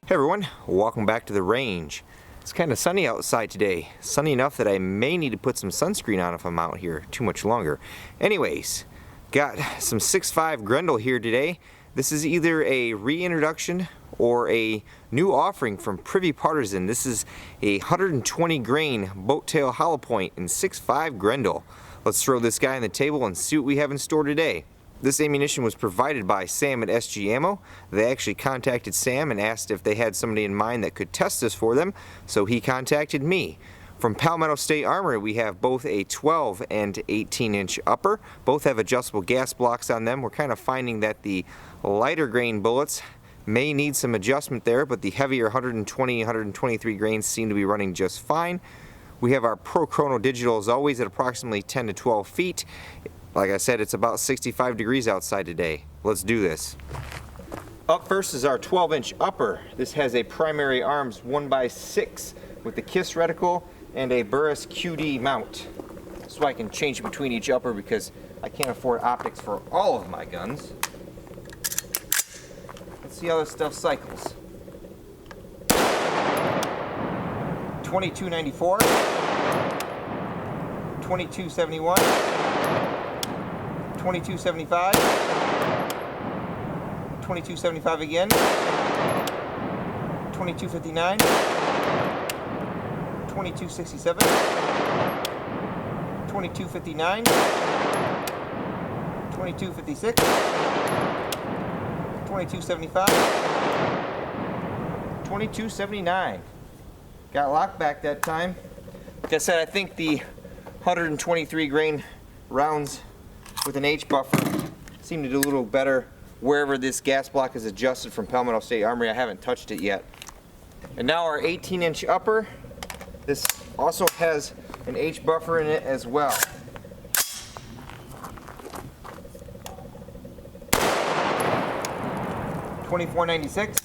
Hey everyone, welcome back to the range. It's kind of sunny outside today. Sunny enough that I may need to put some sunscreen on if I'm out here too much longer. Anyways, got some 6.5 Grendel here today. This is either a reintroduction or a new offering from Prvi Partizan. This is a 120 grain boat tail hollow point in 6.5 Grendel. Let's throw this guy on the table and see what we have in store today. This ammunition was provided by Sam at SG Ammo. They actually contacted Sam and asked if they had somebody in mind that could test this for them, so he contacted me. From Palmetto State Armory, we have both a 12 and 18-inch upper. Both have adjustable gas blocks on them. We're kind of finding that the lighter grain bullets may need some adjustment there, but the heavier 120, 123 grains seem to be running just fine. We have our Pro Chrono Digital as always at approximately 10 to 12 feet. Like I said, it's about 65 degrees outside today. Let's do this. Up first is our 12-inch upper. This has a primary arms 1x6 with the KISS reticle and a Burris QD mount. So I can change between each upper because I can't afford optics for all of my guns. Let's see how this stuff cycles. 2294, 2271, 2275, 2275 again, 2259, 2267, 2259, 2256, 2275, 2279. Got locked back that time. Like I said, I think the 123 grain rounds with an H buffer seem to do a little better wherever this gas block is adjusted from Palmetto State Armory. I haven't touched it yet. And now our 18-inch upper. This also has an H buffer in it as well. $24.96.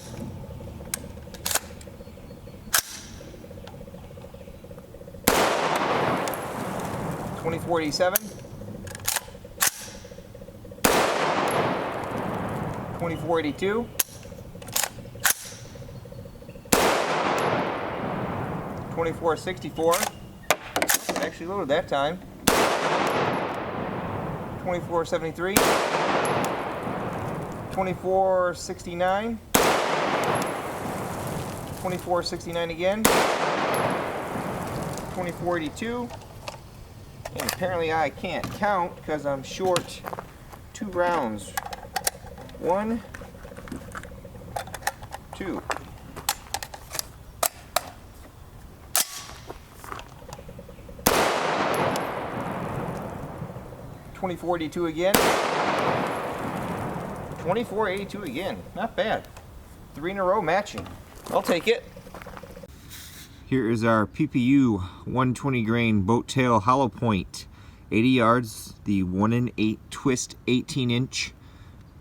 $24.87. $24.82. $24.64. Actually loaded that time. $24.73. $24.69. $24.69 again. $24.82. And apparently I can't count because I'm short 2 rounds. 1, 2. $24.82 again. $24.82 again. Not bad. 3 in a row matching. I'll take it. Here is our PPU 120 grain boat tail hollow point. 80 yards, the 1-in-8 twist 18-inch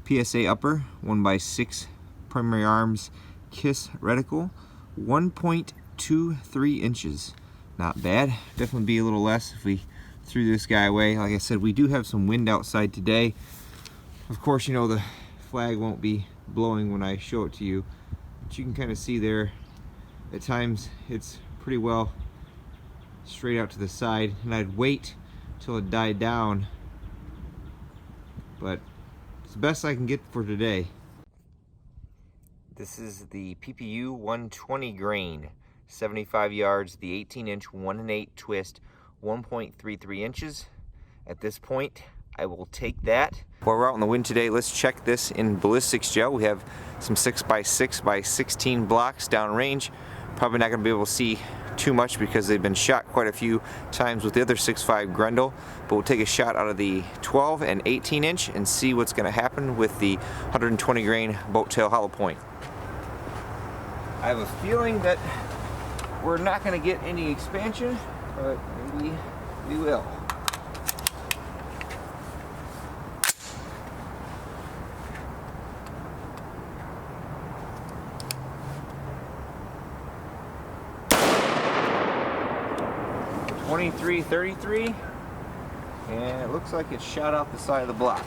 PSA upper, 1x6 primary arms KISS reticle, 1.23 inches. Not bad. Definitely be a little less if we threw this guy away. Like I said, we do have some wind outside today. Of course, you know the flag won't be blowing when I show it to you, but you can kind of see there at times it's pretty well straight out to the side, and I'd wait till it died down, but it's the best I can get for today. This is the PPU 120 grain, 75 yards, the 18-inch 1-in-8 twist, 1.33 inches. At this point, I will take that. While we're out in the wind today, let's check this in ballistics gel. We have some 6x6x16 blocks downrange. Probably not going to be able to see too much because they've been shot quite a few times with the other 6.5 Grendel, but we'll take a shot out of the 12 and 18-inch and see what's going to happen with the 120 grain boat tail hollow point. I have a feeling that we're not going to get any expansion, but maybe we will. .23-33, and it looks like it shot out the side of the block.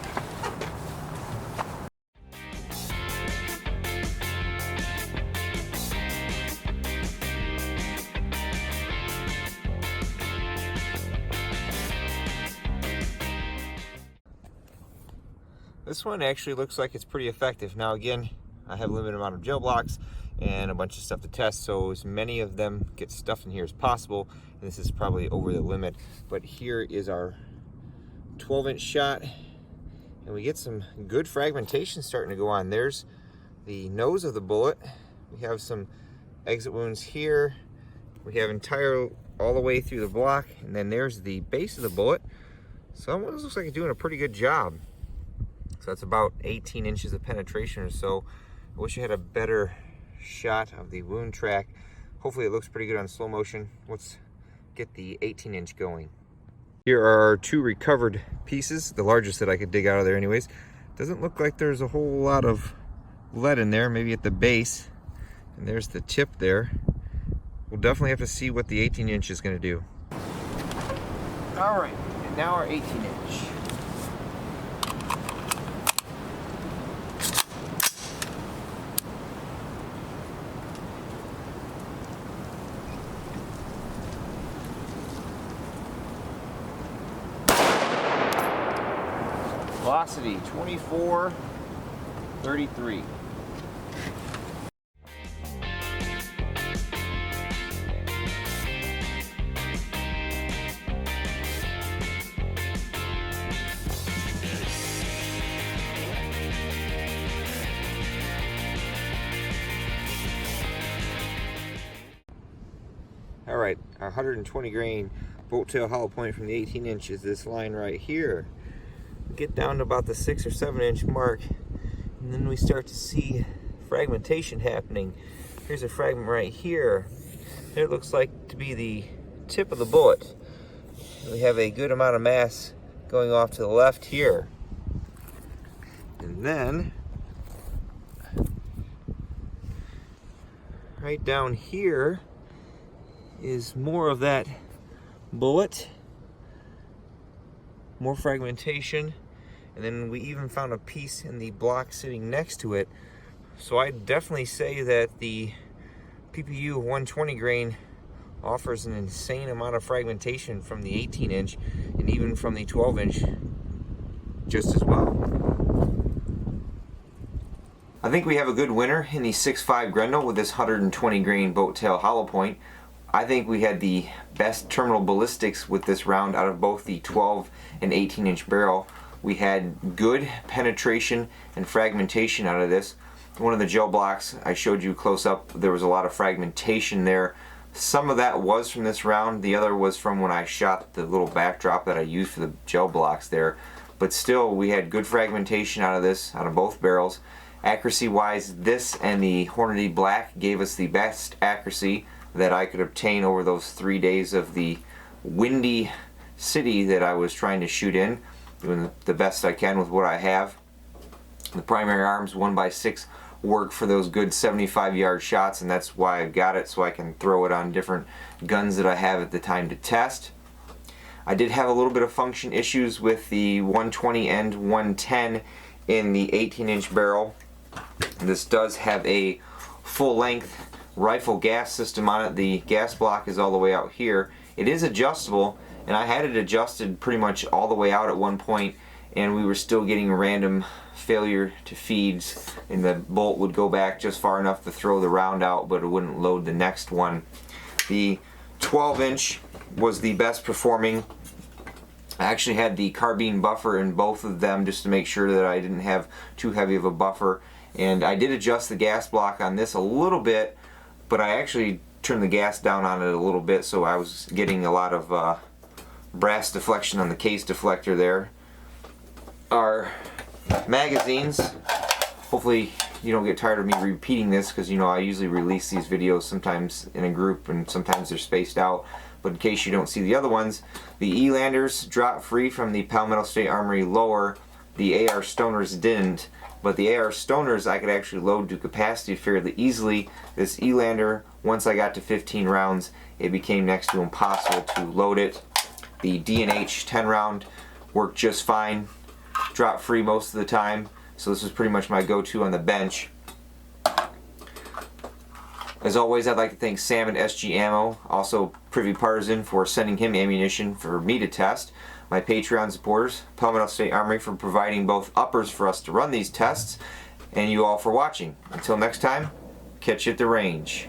this one actually looks like it's pretty effective. Now again, I have a limited amount of gel blocks and a bunch of stuff to test, so as many of them get stuffed in here as possible, and this is probably over the limit. But here is our 12-inch shot, and we get some good fragmentation starting to go on. There's the nose of the bullet. We have some exit wounds here. We have entire all the way through the block, and then there's the base of the bullet. So it looks like it's doing a pretty good job. So that's about 18 inches of penetration or so. I wish I had a better shot of the wound track. Hopefully it looks pretty good on slow motion. Let's get the 18-inch going. Here are our two recovered pieces, the largest that I could dig out of there anyways. Doesn't look like there's a whole lot of lead in there, maybe at the base. And there's the tip there. We'll definitely have to see what the 18-inch is going to do. All right, and now our 18-inch. Velocity 24.33. All right, our 120 grain bolt tail hollow point from the 18-inch is this line right here. Get down to about the 6 or 7 inch mark, and then we start to see fragmentation happening. Here's a fragment right here. It looks like to be the tip of the bullet. We have a good amount of mass going off to the left here. And then right down here is more of that bullet, more fragmentation, and then we even found a piece in the block sitting next to it. So I definitely say that the PPU 120 grain offers an insane amount of fragmentation from the 18-inch and even from the 12-inch just as well. I think we have a good winner in the 6.5 Grendel with this 120 grain boat tail hollow point. I think we had the best terminal ballistics with this round out of both the 12 and 18-inch barrel. We had good penetration and fragmentation out of this. One of the gel blocks I showed you close up, there was a lot of fragmentation there. Some of that was from this round, the other was from when I shot the little backdrop that I used for the gel blocks there. But still, we had good fragmentation out of this, out of both barrels. Accuracy wise, this and the Hornady Black gave us the best accuracy that I could obtain over those 3 days of the windy city that I was trying to shoot in, doing the best I can with what I have. The primary arms 1x6 work for those good 75-yard shots, and that's why I got it, so I can throw it on different guns that I have at the time to test. I did have a little bit of function issues with the 120 and 110 in the 18-inch barrel. This does have a full-length rifle gas system on it. The gas block is all the way out here. It is adjustable, and I had it adjusted pretty much all the way out at one point, and we were still getting random failure to feeds, and the bolt would go back just far enough to throw the round out, but it wouldn't load the next one. The 12-inch was the best performing. I actually had the carbine buffer in both of them just to make sure that I didn't have too heavy of a buffer, and I did adjust the gas block on this a little bit, but I actually turned the gas down on it a little bit, so I was getting a lot of brass deflection on the case deflector there. Our magazines, hopefully you don't get tired of me repeating this, because you know I usually release these videos sometimes in a group and sometimes they're spaced out, but in case you don't see the other ones, the E-landers drop free from the Palmetto State Armory lower. The AR Stoners didn't, but the AR Stoners I could actually load to capacity fairly easily. This E-lander, once I got to 15 rounds, it became next to impossible to load it. The D&H 10 round worked just fine, drop free most of the time, so this was pretty much my go-to on the bench. As always, I'd like to thank Sam at SG Ammo, also Prvi Partizan for sending him ammunition for me to test, my Patreon supporters, Palmetto State Armory for providing both uppers for us to run these tests, and you all for watching. Until next time, catch you at the range.